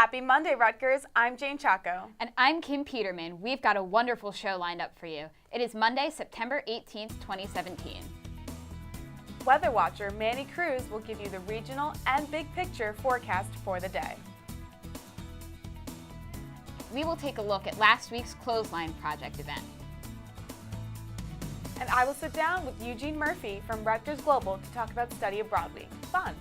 Happy Monday, Rutgers. I'm Jayne Chacko. And I'm Kim Peterman. We've got a wonderful show lined up for you. It is Monday, September 18th, 2017. Weather Watcher Manny Cruz will give you the regional and big picture forecast for the day. We will take a look at last week's Clothesline Project event. And I will sit down with Eugene Murphy from Rutgers Global to talk about Study Abroad Week. Fun!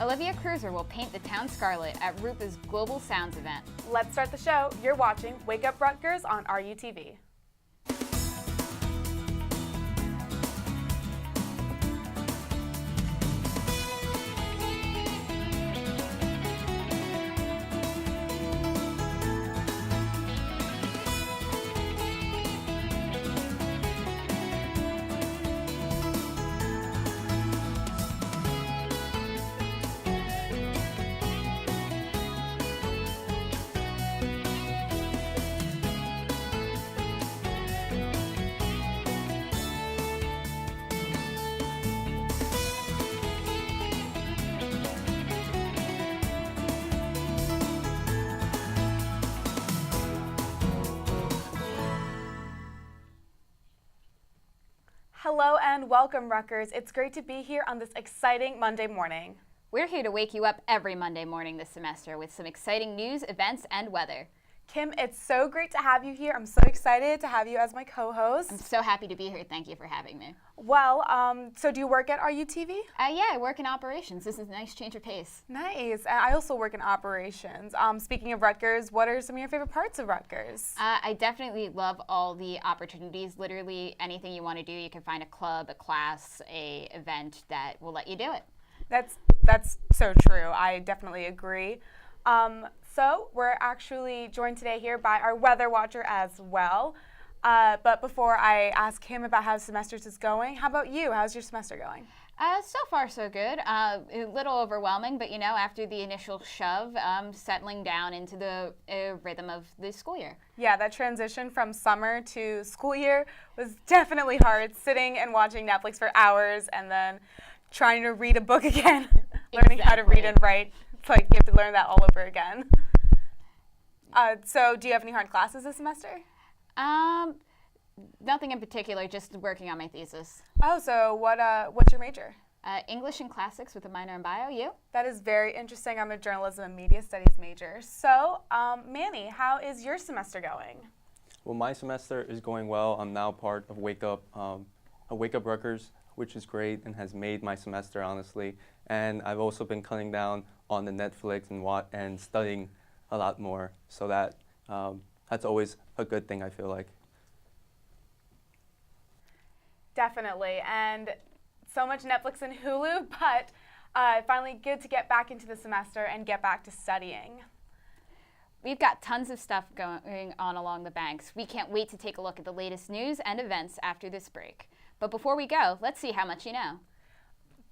Olivia Cruser will paint the town scarlet at RUPA's Global Sounds event. Let's start the show. You're watching Wake Up Rutgers on RUTV. Hello and welcome, Rutgers. It's great to be here on this exciting Monday morning. We're here to wake you up every Monday morning this semester with some exciting news, events, and weather. Kim, it's so great to have you here. I'm so excited to have you as my co-host. I'm so happy to be here. Thank you for having me. Well, so do you work at RUTV? Yeah, I work in operations. This is a nice change of pace. Nice. I also work in operations. Speaking of Rutgers, what are some of your favorite parts of Rutgers? I definitely love all the opportunities. Literally anything you want to do, you can find a club, a class, a event that will let you do it. That's so true. I definitely agree. So we're actually joined today here by our weather watcher as well. But before I ask him about how semesters is going, how about you? How's your semester going? So far, so good. A little overwhelming, but after the initial shove, settling down into the rhythm of the school year. Yeah, that transition from summer to school year was definitely hard, sitting and watching Netflix for hours and then trying to read a book again, learning how to read and write. It's like you have to learn that all over again. So do you have any hard classes this semester? Nothing in particular, just working on my thesis. Oh, so what's your major? English and Classics with a minor in bio. You? That is very interesting. I'm a journalism and media studies major. So, Manny, how is your semester going? Well, my semester is going well. I'm now part of Wake Up Rutgers, which is great and has made my semester, honestly. And I've also been cutting down on the Netflix and studying a lot more. So that's always a good thing, I feel like. Definitely, and so much Netflix and Hulu, but finally good to get back into the semester and get back to studying. We've got tons of stuff going on along the banks. We can't wait to take a look at the latest news and events after this break. But before we go, let's see how much you know.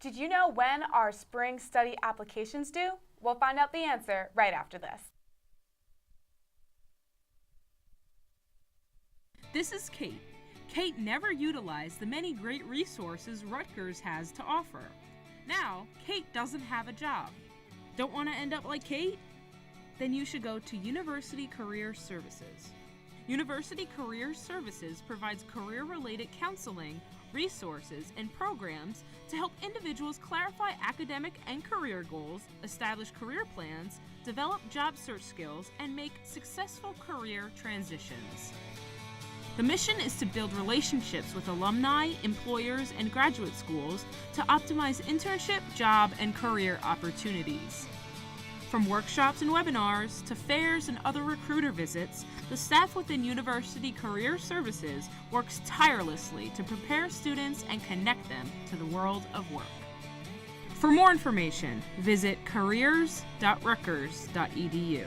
Did you know when our spring study applications due? We'll find out the answer right after this. This is Kate. Kate never utilized the many great resources Rutgers has to offer. Now, Kate doesn't have a job. Don't want to end up like Kate? Then you should go to University Career Services. University Career Services provides career-related counseling, resources, and programs to help individuals clarify academic and career goals, establish career plans, develop job search skills, and make successful career transitions. The mission is to build relationships with alumni, employers, and graduate schools to optimize internship, job, and career opportunities. From workshops and webinars to fairs and other recruiter visits, the staff within University Career Services works tirelessly to prepare students and connect them to the world of work. For more information, visit careers.rutgers.edu.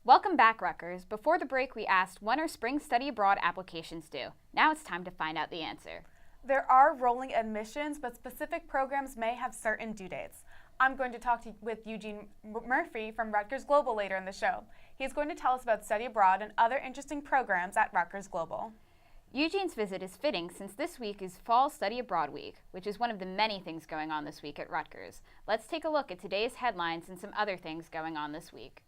Welcome back, Rutgers. Before the break, we asked when are spring study abroad applications due. Now it's time to find out the answer. There are rolling admissions, but specific programs may have certain due dates. I'm going to talk with Eugene Murphy from Rutgers Global later in the show. He's going to tell us about study abroad and other interesting programs at Rutgers Global. Eugene's visit is fitting since this week is Fall Study Abroad Week, which is one of the many things going on this week at Rutgers. Let's take a look at today's headlines and some other things going on this week.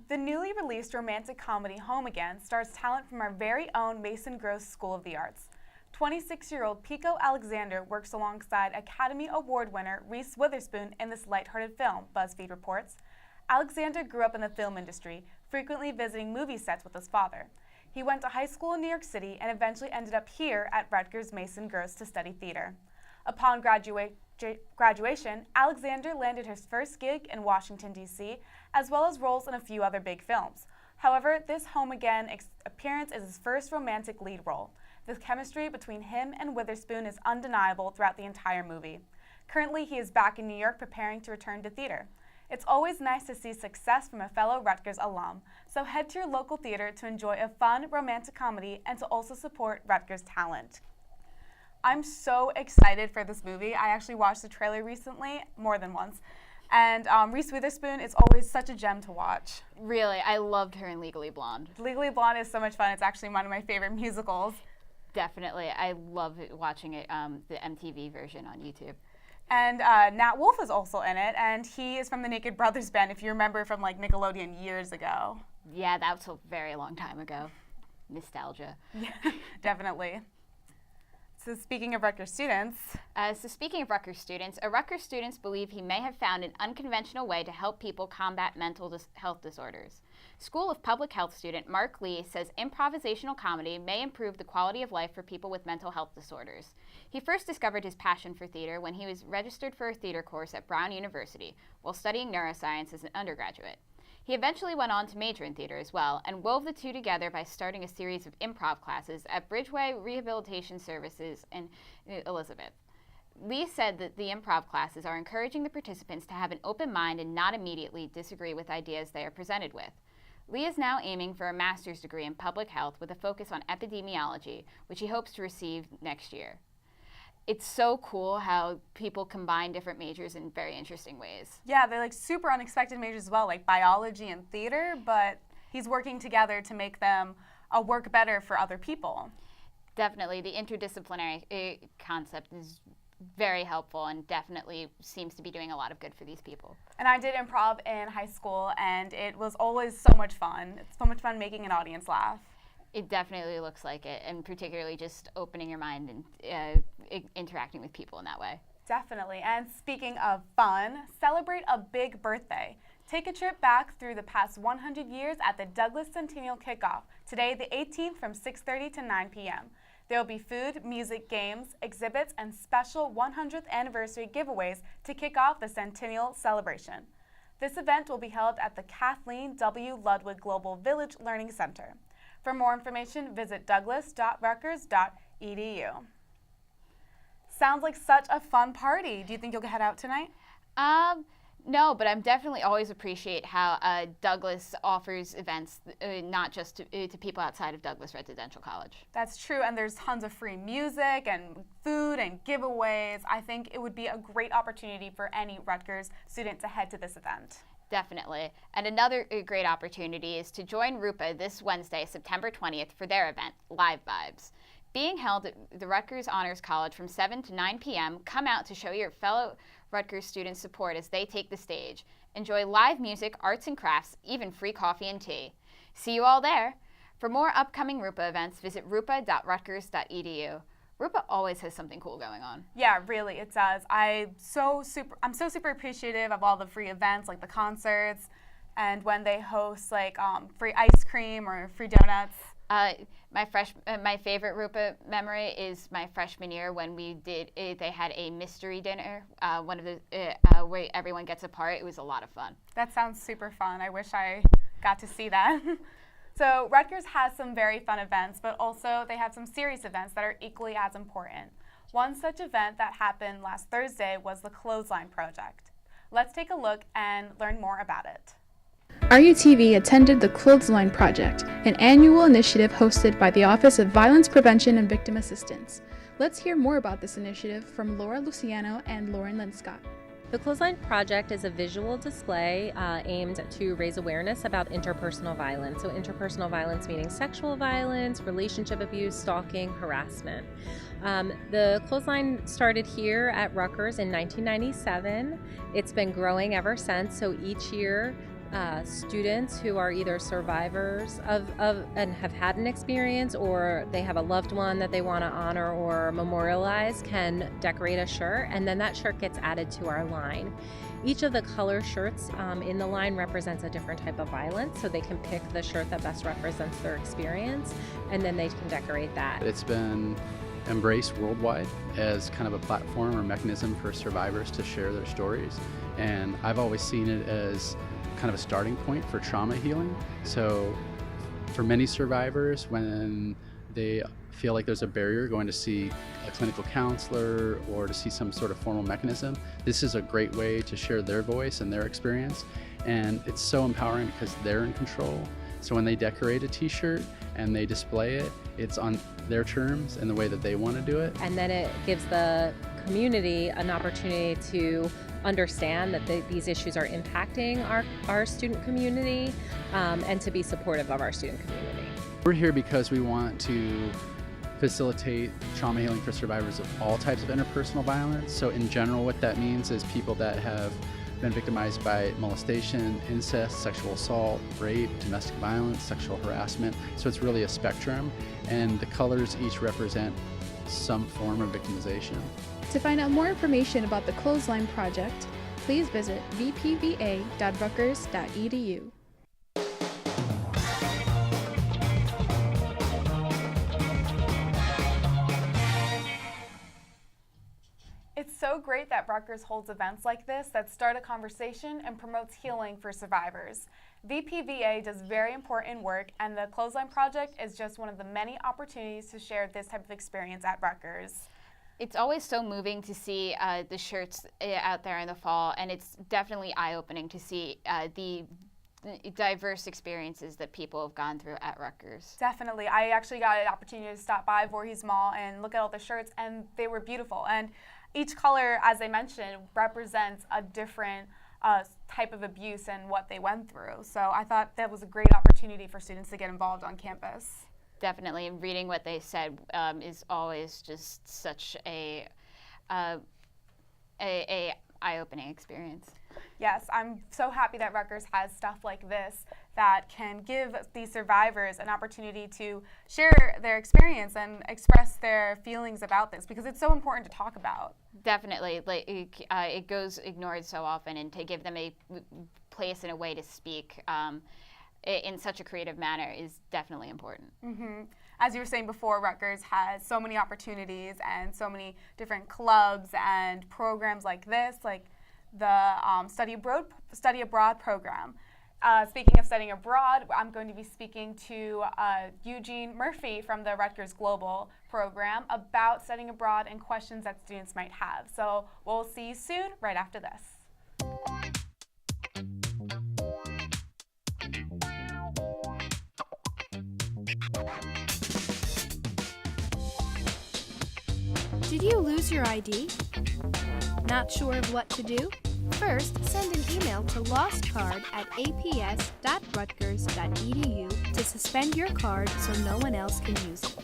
The newly released romantic comedy Home Again stars talent from our very own Mason Gross School of the Arts. 26-year-old Pico Alexander works alongside Academy Award winner Reese Witherspoon in this lighthearted film, BuzzFeed reports. Alexander grew up in the film industry, frequently visiting movie sets with his father. He went to high school in New York City and eventually ended up here at Rutgers Mason Gross to study theater. Upon graduation, Alexander landed his first gig in Washington, D.C., as well as roles in a few other big films. However, this Home Again appearance is his first romantic lead role. The chemistry between him and Witherspoon is undeniable throughout the entire movie. Currently, he is back in New York preparing to return to theater. It's always nice to see success from a fellow Rutgers alum, so head to your local theater to enjoy a fun romantic comedy and to also support Rutgers talent. I'm so excited for this movie. I actually watched the trailer recently, more than once, and Reese Witherspoon is always such a gem to watch. Really, I loved her in Legally Blonde. Legally Blonde is so much fun. It's actually one of my favorite musicals. Definitely. I love watching it, the MTV version on YouTube. And Nat Wolff is also in it, and he is from the Naked Brothers band, if you remember from like Nickelodeon years ago. Yeah, that was a very long time ago. Nostalgia. Yeah, definitely. So speaking of Rutgers students. Rutgers students believe he may have found an unconventional way to help people combat mental health disorders. School of Public Health student Mark Lee says improvisational comedy may improve the quality of life for people with mental health disorders. He first discovered his passion for theater when he was registered for a theater course at Brown University while studying neuroscience as an undergraduate. He eventually went on to major in theater as well and wove the two together by starting a series of improv classes at Bridgeway Rehabilitation Services in Elizabeth. Lee said that the improv classes are encouraging the participants to have an open mind and not immediately disagree with ideas they are presented with. Lee is now aiming for a master's degree in public health with a focus on epidemiology, which he hopes to receive next year. It's so cool how people combine different majors in very interesting ways. Yeah, they're like super unexpected majors as well, like biology and theater, but he's working together to make them work better for other people. Definitely, the interdisciplinary concept is very helpful and definitely seems to be doing a lot of good for these people. And I did improv in high school, and it was always so much fun. It's so much fun making an audience laugh. It definitely looks like it, and particularly just opening your mind and interacting with people in that way. Definitely. And speaking of fun, celebrate a big birthday. Take a trip back through the past 100 years at the Douglas Centennial Kickoff, today the 18th from 6:30 to 9 p.m. There will be food, music, games, exhibits, and special 100th anniversary giveaways to kick off the Centennial celebration. This event will be held at the Kathleen W. Ludwig Global Village Learning Center. For more information, visit douglas.rutgers.edu. Sounds like such a fun party. Do you think you'll head out tonight? No, but I'm definitely always appreciate how Douglas offers events not just to people outside of Douglas Residential College. That's true, and there's tons of free music and food and giveaways. I think it would be a great opportunity for any Rutgers student to head to this event. Definitely. And another great opportunity is to join RUPA this Wednesday, September 20th, for their event, Live Vibes. Being held at the Rutgers Honors College from 7 to 9 p.m., come out to show your fellow Rutgers students support as they take the stage. Enjoy live music, arts and crafts, even free coffee and tea. See you all there. For more upcoming RUPA events, visit rupa.rutgers.edu. RUPA always has something cool going on. Yeah, really, it does. I'm so super appreciative of all the free events, like the concerts, and when they host like free ice cream or free donuts. My favorite RUPA memory is my freshman year when they had a mystery dinner, one of the where everyone gets a part. It was a lot of fun. That sounds super fun. I wish I got to see that. So Rutgers has some very fun events, but also they have some serious events that are equally as important. One such event that happened last Thursday was the Clothesline Project. Let's take a look and learn more about it. RUTV attended the Clothesline Project, an annual initiative hosted by the Office of Violence Prevention and Victim Assistance. Let's hear more about this initiative from Laura Luciano and Lauren Linscott. The Clothesline Project is a visual display aimed to raise awareness about interpersonal violence. So interpersonal violence meaning sexual violence, relationship abuse, stalking, harassment. The Clothesline started here at Rutgers in 1997. It's been growing ever since. So each year, students who are either survivors of and have had an experience, or they have a loved one that they want to honor or memorialize, can decorate a shirt, and then that shirt gets added to our line. Each of the color shirts in the line represents a different type of violence, so they can pick the shirt that best represents their experience, and then they can decorate that. It's been embraced worldwide as kind of a platform or mechanism for survivors to share their stories, and I've always seen it as kind of a starting point for trauma healing. So for many survivors, when they feel like there's a barrier going to see a clinical counselor or to see some sort of formal mechanism, this is a great way to share their voice and their experience. And it's so empowering because they're in control. So when they decorate a t-shirt and they display it, it's on their terms and the way that they want to do it. And then it gives the community an opportunity to understand that these issues are impacting our student community, and to be supportive of our student community. We're here because we want to facilitate trauma healing for survivors of all types of interpersonal violence. So in general, what that means is people that have been victimized by molestation, incest, sexual assault, rape, domestic violence, sexual harassment. So it's really a spectrum, and the colors each represent some form of victimization. To find out more information about the Clothesline Project, please visit vpva.rutgers.edu. It's so great that Rutgers holds events like this that start a conversation and promotes healing for survivors. VPVA does very important work, and the Clothesline Project is just one of the many opportunities to share this type of experience at Rutgers. It's always so moving to see the shirts out there in the fall, and it's definitely eye-opening to see the diverse experiences that people have gone through at Rutgers. Definitely. I actually got an opportunity to stop by Voorhees Mall and look at all the shirts, and they were beautiful. And each color, as I mentioned, represents a different type of abuse and what they went through. So I thought that was a great opportunity for students to get involved on campus. Definitely, and reading what they said is always just such a eye-opening experience. Yes, I'm so happy that Rutgers has stuff like this that can give these survivors an opportunity to share their experience and express their feelings about this, because it's so important to talk about. Definitely, like it goes ignored so often, and to give them a place and a way to speak in such a creative manner is definitely important. Mm-hmm. As you were saying before, Rutgers has so many opportunities and so many different clubs and programs like this, like the Study Abroad program. Speaking of studying abroad, I'm going to be speaking to Eugene Murphy from the Rutgers Global program about studying abroad and questions that students might have. So we'll see you soon, right after this. Did you lose your ID? Not sure of what to do? First, send an email to lostcard@aps.rutgers.edu to suspend your card so no one else can use it.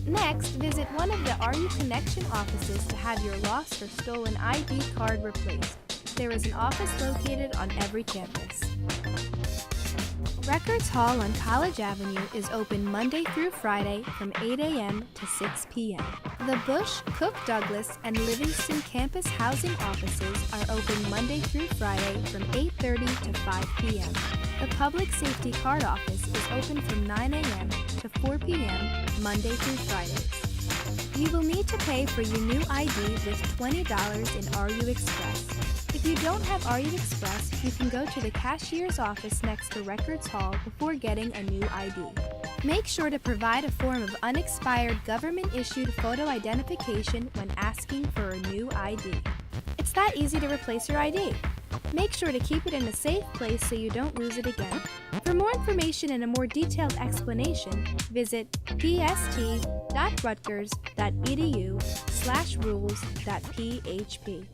Next, visit one of the RU Connection offices to have your lost or stolen ID card replaced. There is an office located on every campus. Rutgers Hall on College Avenue is open Monday through Friday from 8 a.m. to 6 p.m. The Bush, Cook Douglas, and Livingston campus housing offices are open Monday through Friday from 8:30 to 5 p.m. The Public Safety Card office is open from 9 a.m. to 4 p.m. Monday through Fridays. You will need to pay for your new ID with $20 in RU Express. If you don't have RU Express, you can go to the cashier's office next to Rutgers Hall before getting a new ID. Make sure to provide a form of unexpired government-issued photo identification when asking for a new ID. It's that easy to replace your ID. Make sure to keep it in a safe place so you don't lose it again. For more information and a more detailed explanation, visit pst.rutgers.edu/rules.php.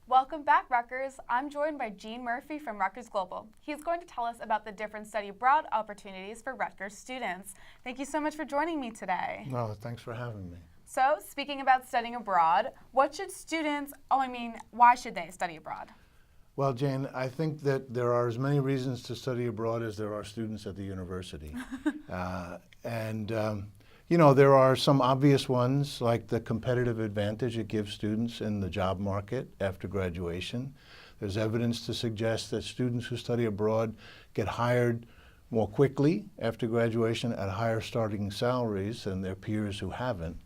Welcome back, Rutgers. I'm joined by Eugene Murphy from Rutgers Global. He's going to tell us about the different study abroad opportunities for Rutgers students. Thank you so much for joining me today. No, thanks for having me. So, speaking about studying abroad, why should they study abroad? Well, Jayne, I think that there are as many reasons to study abroad as there are students at the university. You know, there are some obvious ones, like the competitive advantage it gives students in the job market after graduation. There's evidence to suggest that students who study abroad get hired more quickly after graduation at higher starting salaries than their peers who haven't.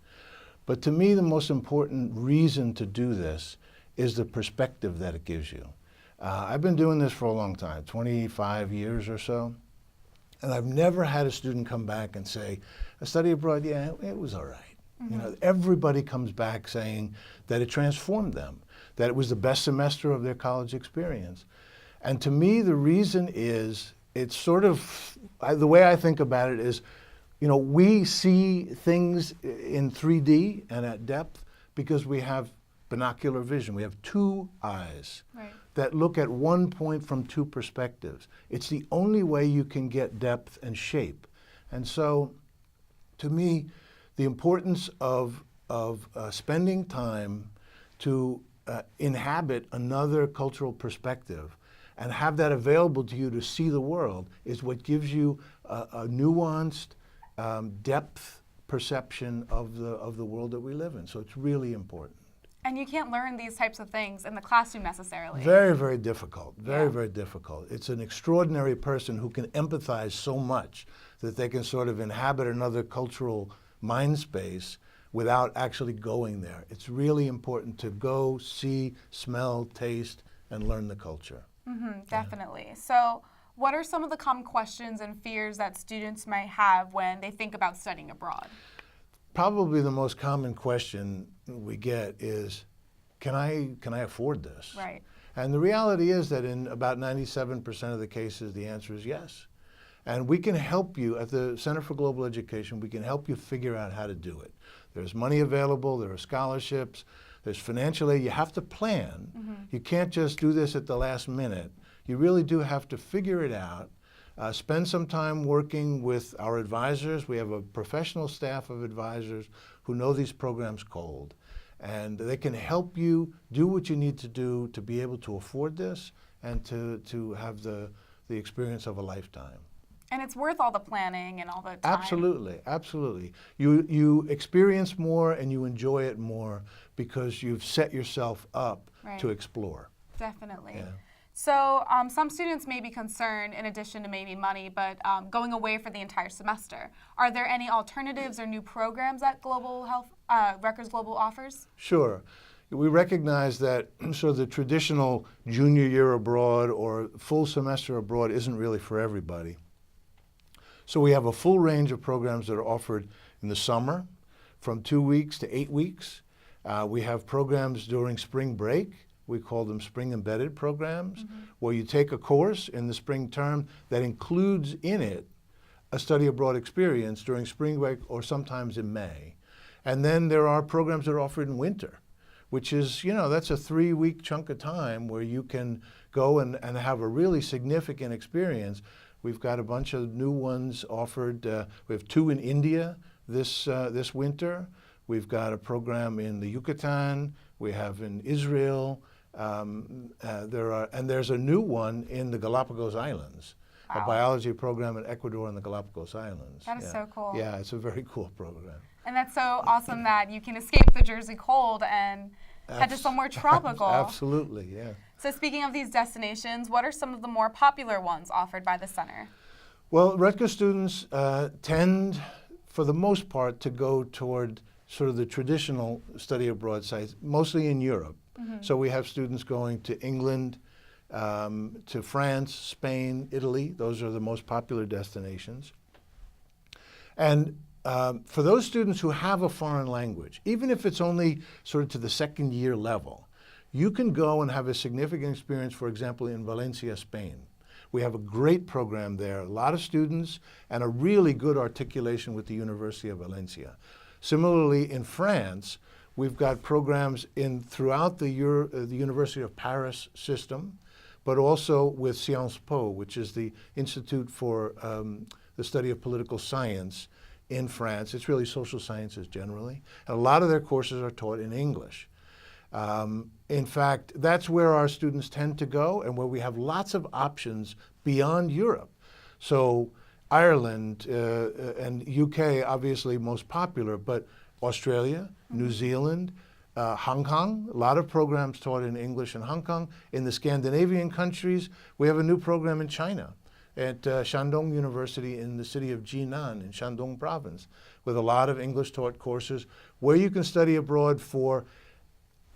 But to me, the most important reason to do this is the perspective that it gives you. I've been doing this for a long time, 25 years or so. And I've never had a student come back and say, I studied abroad, yeah, it was all right. You know, everybody comes back saying that it transformed them, that it was the best semester of their college experience. And to me, the reason is, it's sort of, the way I think about it is, you know, we see things in 3D and at depth because we have binocular vision. We have two eyes. Right. That look at one point from two perspectives. It's the only way you can get depth and shape. And so, to me, the importance of spending time to inhabit another cultural perspective and have that available to you to see the world is what gives you a nuanced depth perception of the world that we live in. So it's really important. And you can't learn these types of things in the classroom necessarily. Very, very difficult. Very difficult. It's an extraordinary person who can empathize so much that they can sort of inhabit another cultural mind space without actually going there. It's really important to go, see, smell, taste, and learn the culture. Definitely. Yeah. So, what are some of the common questions and fears that students might have when they think about studying abroad? Probably the most common question we get is, can I afford this? Right. And the reality is that in about 97% of the cases, the answer is yes. And we can help you at the Center for Global Education. We can help you figure out how to do it. There's money available. There are scholarships. There's financial aid. You have to plan. You can't just do this at the last minute. You really do have to figure it out. Spend some time working with our advisors. We have a professional staff of advisors who know these programs cold. And they can help you do what you need to do to be able to afford this and to have the experience of a lifetime. And it's worth all the planning and all the time. Absolutely, absolutely. You experience more and you enjoy it more because you've set yourself up to explore. Definitely. Yeah. So some students may be concerned, in addition to maybe money, but going away for the entire semester. Are there any alternatives or new programs that Rutgers Global offers? Sure. We recognize that sort of the traditional junior year abroad or full semester abroad isn't really for everybody. So we have a full range of programs that are offered in the summer, from 2 weeks to 8 weeks. We have programs during spring break. We call them spring embedded programs, where you take a course in the spring term that includes in it a study abroad experience during spring break or sometimes in May. And then there are programs that are offered in winter, which is, you know, that's a 3-week chunk of time where you can go and have a really significant experience. We've got a bunch of new ones offered. We have 2 in India this winter. We've got a program in the Yucatan. We have in Israel. There's a new one in the Galapagos Islands, a biology program in Ecuador and the Galapagos Islands. That is so cool. Yeah, it's a very cool program. And that's so awesome that you can escape the Jersey cold and head to somewhere tropical. Absolutely, yeah. So speaking of these destinations, what are some of the more popular ones offered by the center? Well, Rutgers students tend, for the most part, to go toward sort of the traditional study abroad sites, mostly in Europe. So we have students going to England, to France, Spain, Italy. Those are the most popular destinations. And for those students who have a foreign language, even if it's only sort of to the second year level, you can go and have a significant experience, for example, in Valencia, Spain. We have a great program there, a lot of students, and a really good articulation with the University of Valencia. Similarly, in France, we've got programs throughout the University of Paris system, but also with Sciences Po, which is the Institute for the Study of Political Science in France. It's really social sciences generally. And a lot of their courses are taught in English. In fact, that's where our students tend to go and where we have lots of options beyond Europe. So Ireland and UK, obviously most popular, but Australia, New Zealand, Hong Kong, a lot of programs taught in English in Hong Kong. In the Scandinavian countries, we have a new program in China at Shandong University in the city of Jinan in Shandong province, with a lot of English taught courses where you can study abroad for,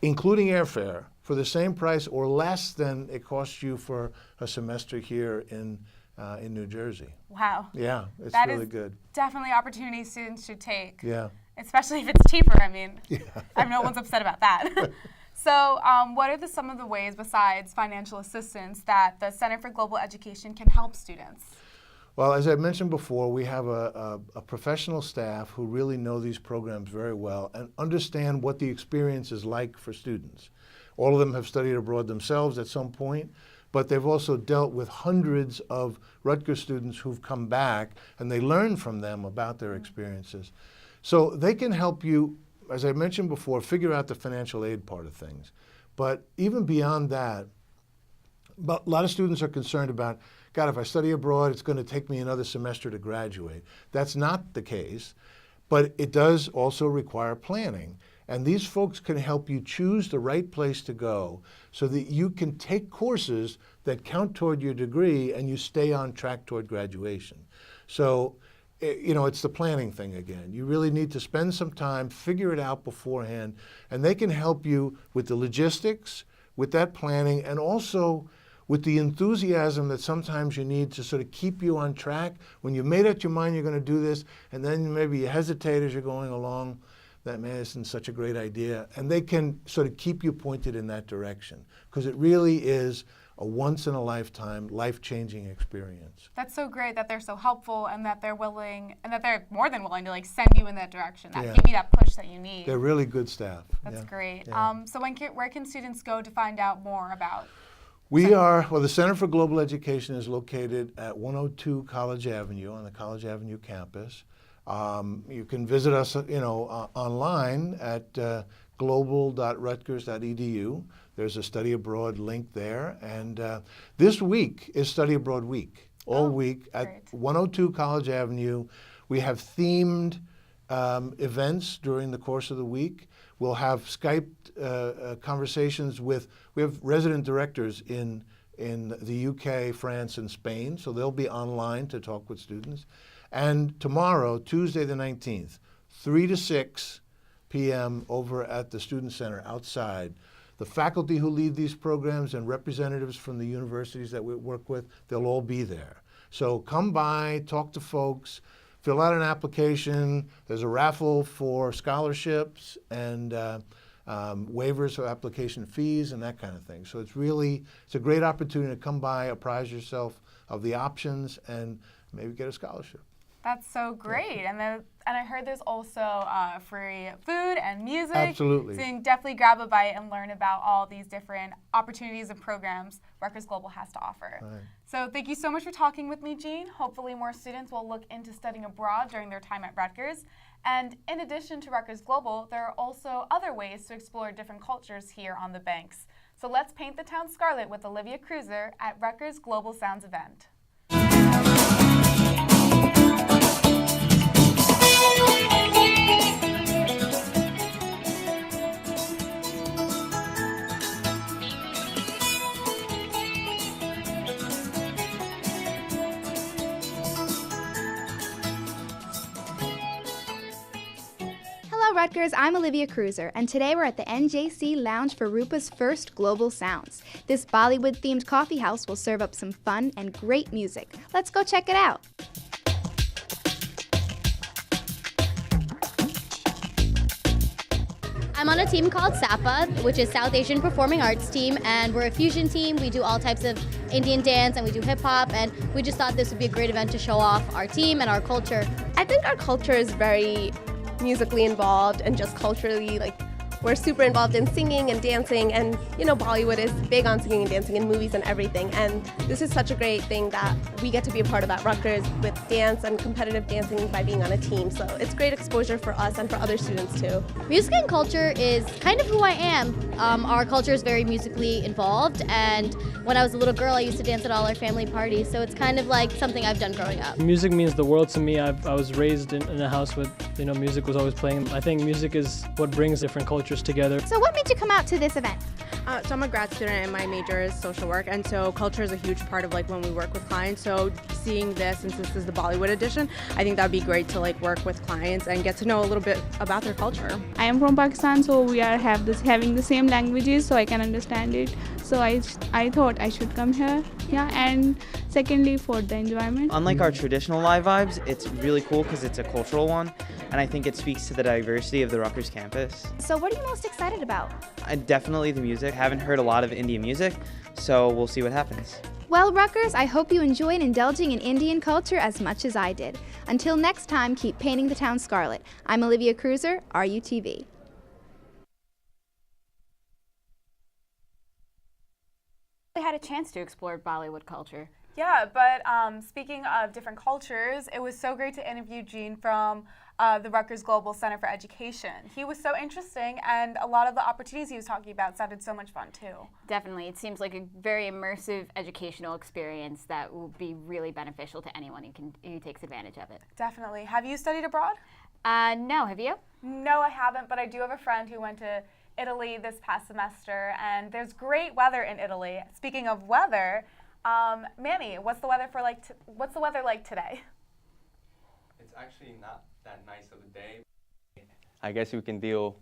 including airfare, for the same price or less than it costs you for a semester here in New Jersey. Wow. Yeah, it's That really is good. Definitely opportunities students should take. Yeah. Especially if it's cheaper. I mean, Yeah. no one's upset about that. So what are some of the ways besides financial assistance that the Center for Global Education can help students? Well, as I mentioned before, we have a professional staff who really know these programs very well and understand what the experience is like for students. All of them have studied abroad themselves at some point, but they've also dealt with hundreds of Rutgers students who've come back, and they learn from them about their experiences. So they can help you, as I mentioned before, figure out the financial aid part of things. But even beyond that, a lot of students are concerned about, God, if I study abroad, it's going to take me another semester to graduate. That's not the case, but it does also require planning. And these folks can help you choose the right place to go so that you can take courses that count toward your degree and you stay on track toward graduation. So, it's the planning thing again. You really need to spend some time, figure it out beforehand, and they can help you with the logistics, with that planning, and also with the enthusiasm that sometimes you need to sort of keep you on track. When you've made up your mind you're going to do this, and then maybe you hesitate as you're going along, that isn't such a great idea. And they can sort of keep you pointed in that direction, because it really is a once-in-a-lifetime, life-changing experience. That's so great that they're so helpful and that they're willing, and that they're more than willing to send you in that direction, that give you that push that you need. They're really good staff. That's great. Yeah. So where can students go to find out more about? The Center for Global Education is located at 102 College Avenue on the College Avenue campus. You can visit us, online at global.rutgers.edu. There's a study abroad link there. And this week is Study Abroad Week, all week at 102 College Avenue. We have themed events during the course of the week. We'll have Skype conversations we have resident directors in the UK, France, and Spain, so they'll be online to talk with students. And tomorrow, Tuesday the 19th, 3 to 6 p.m. over at the Student Center outside, the faculty who lead these programs and representatives from the universities that we work with, they'll all be there. So come by, talk to folks, fill out an application. There's a raffle for scholarships and waivers of application fees and that kind of thing. So it's a great opportunity to come by, apprise yourself of the options, and maybe get a scholarship. That's so great. And I heard there's also free food and music. Absolutely. So you can definitely grab a bite and learn about all these different opportunities and programs Rutgers Global has to offer. Right. So thank you so much for talking with me, Jayne. Hopefully more students will look into studying abroad during their time at Rutgers. And in addition to Rutgers Global, there are also other ways to explore different cultures here on the banks. So let's paint the town scarlet with Olivia Cruser at Rutgers Global Sounds event. Hello Rutgers, I'm Olivia Cruser, and today we're at the NJC Lounge for RUPA's first Global Sounds. This Bollywood-themed coffee house will serve up some fun and great music. Let's go check it out. I'm on a team called SAPA, which is South Asian Performing Arts Team, and we're a fusion team. We do all types of Indian dance and we do hip hop, and we just thought this would be a great event to show off our team and our culture. I think our culture is very musically involved and just culturally, like, we're super involved in singing and dancing, and you know, Bollywood is big on singing and dancing in movies and everything, and this is such a great thing that we get to be a part of at Rutgers with dance and competitive dancing by being on a team, so it's great exposure for us and for other students too. Music and culture is kind of who I am. Our culture is very musically involved, and when I was a little girl I used to dance at all our family parties, so it's kind of like something I've done growing up. Music means the world to me. I was raised in a house with, music was always playing. I think music is what brings different cultures together. So what made you come out to this event? So I'm a grad student and my major is social work, and so culture is a huge part of when we work with clients. So seeing this, since this is the Bollywood edition, I think that would be great to work with clients and get to know a little bit about their culture. I am from Pakistan, so we are having the same languages, so I can understand it. So I thought I should come here. Yeah, and secondly for the enjoyment. Unlike our traditional live vibes, it's really cool because it's a cultural one, and I think it speaks to the diversity of the Rutgers campus. So what are you most excited about? Definitely the music. I haven't heard a lot of Indian music, so we'll see what happens. Well, Rutgers, I hope you enjoyed indulging in Indian culture as much as I did. Until next time, keep painting the town scarlet. I'm Olivia Cruser, RUTV. I had a chance to explore Bollywood culture. Yeah, but speaking of different cultures, it was so great to interview Eugene from the Rutgers Global Center for Education. He was so interesting, and a lot of the opportunities he was talking about sounded so much fun too. Definitely. It seems like a very immersive educational experience that will be really beneficial to anyone who takes advantage of it. Definitely. Have you studied abroad? No. Have you? No, I haven't, but I do have a friend who went to Italy this past semester, and there's great weather in Italy. Speaking of weather, Manny, what's the weather like today? It's actually not that nice of a day. I guess we can deal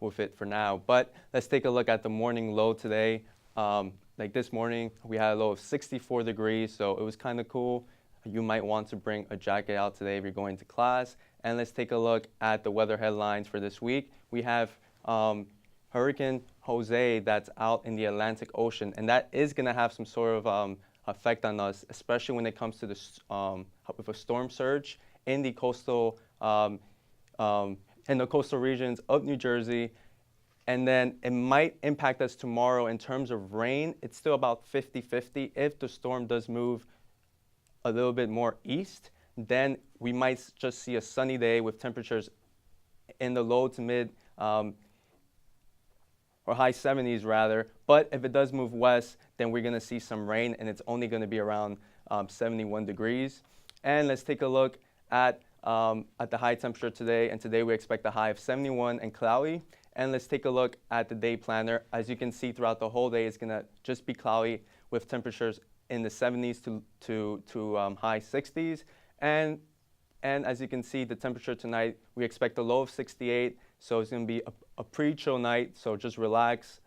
with it for now, but let's take a look at the morning low today. Like this morning, we had a low of 64 degrees, so it was kind of cool. You might want to bring a jacket out today if you're going to class. And let's take a look at the weather headlines for this week. We have Hurricane Jose that's out in the Atlantic Ocean, and that is going to have some sort of effect on us, especially when it comes to with a storm surge in the coastal regions of New Jersey. And then it might impact us tomorrow in terms of rain. It's still about 50-50. If the storm does move a little bit more east, then we might just see a sunny day with temperatures in the low to mid or high 70s rather. But if it does move west, then we're going to see some rain, and it's only going to be around 71 degrees. And let's take a look at the high temperature today. And today we expect a high of 71 and cloudy. And let's take a look at the day planner. As you can see, throughout the whole day, it's going to just be cloudy with temperatures in the 70s to high 60s. And as you can see, the temperature tonight, we expect a low of 68. So it's going to be a pretty chill night. So just relax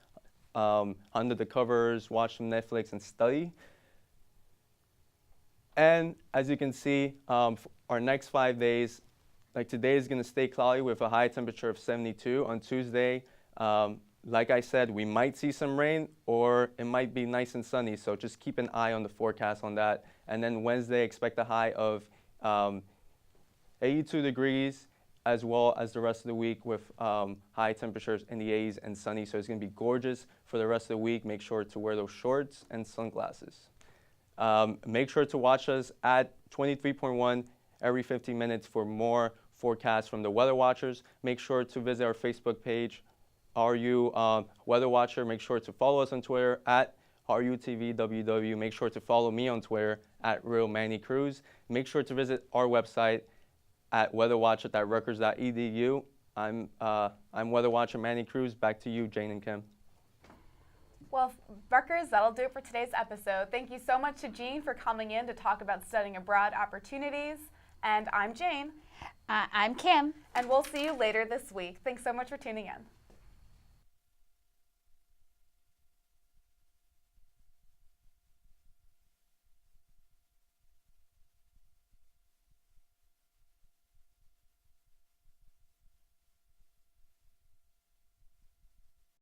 under the covers, watch some Netflix, and study. And as you can see, our next 5 days, like today is going to stay cloudy with a high temperature of 72. On Tuesday, like I said, we might see some rain, or it might be nice and sunny. So just keep an eye on the forecast on that. And then Wednesday, expect a high of 82 degrees, as well as the rest of the week with high temperatures in the 80s and sunny. So it's going to be gorgeous for the rest of the week. Make sure to wear those shorts and sunglasses. Make sure to watch us at 23.1 every 15 minutes for more forecasts from the Weather Watchers. Make sure to visit our Facebook page, RU Weather Watcher. Make sure to follow us on Twitter at RUTVWW. Make sure to follow me on Twitter at Real Manny Cruz. Make sure to visit our website at weatherwatcher.rutgers.edu. I'm Weather Watcher Manny Cruz. Back to you, Jayne and Kim. Well, Rutgers, that'll do it for today's episode. Thank you so much to Eugene for coming in to talk about studying abroad opportunities. And I'm Jayne. I'm Kim. And we'll see you later this week. Thanks so much for tuning in.